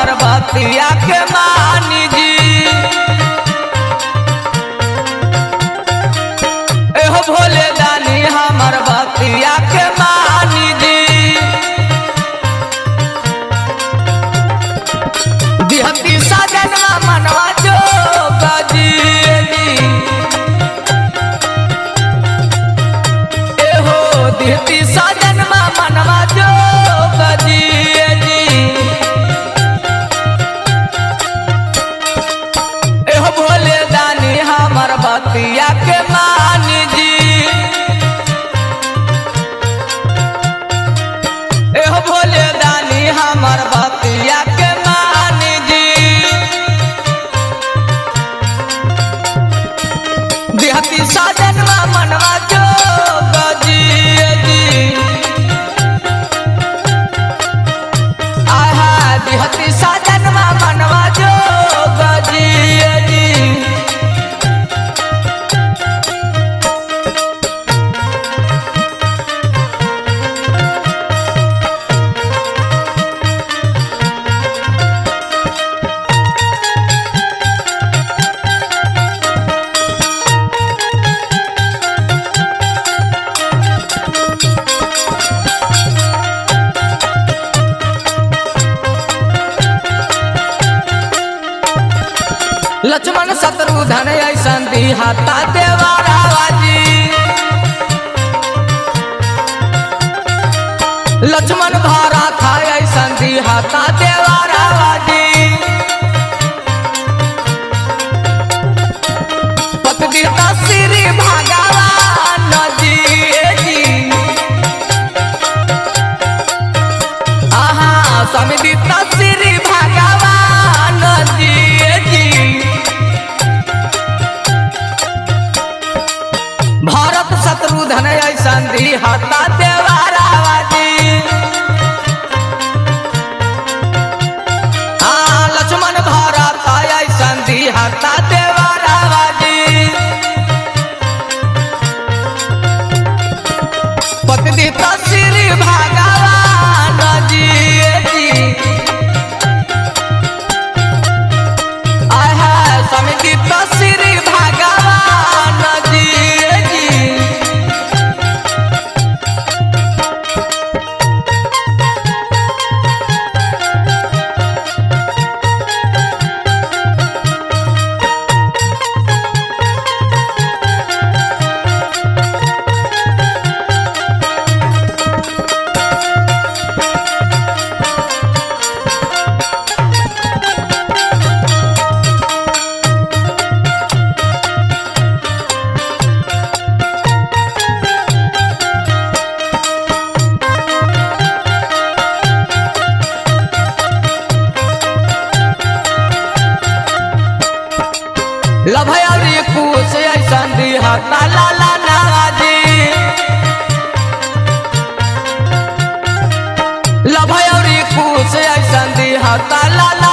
हमर बतिया के मानी जी। एहो भोले दानी हमर बतिया के मानी जी। दिहती सजनवा मनवा जोग जी। एहो दिहती सजनवा मनवा जोग जी। एहो भोले दानी हमर बतिया के मानी जी। एहो भोले दानी हमर बतिया के मानी जी। दिहती सजनवा मनवा जोग जी। आहा दिहती सजनवा मनवा जोग जी। लक्ष्मण शत्रुघ्न ऐसन दिहाता देवरावा जी। लक्ष्मण भरत ऐसन दिहाता देवरावा जी। पत दिहता श्री भगवान जी। आहा स्वामी दिहता श्री भगवान जी। भरत शत्रुघ्न ऐसन दिहता देवरावा जी। लक्ष्मण भरत ऐसन दिहता देवरावा जी। पति दिहता श्री भगवान जी। आहा स्वामी दिहता श्री भगवान जी। लभयौरी कुश ऐसन दिहता लाला नाजी। लभयौरी कुश ऐसन दिहता लाला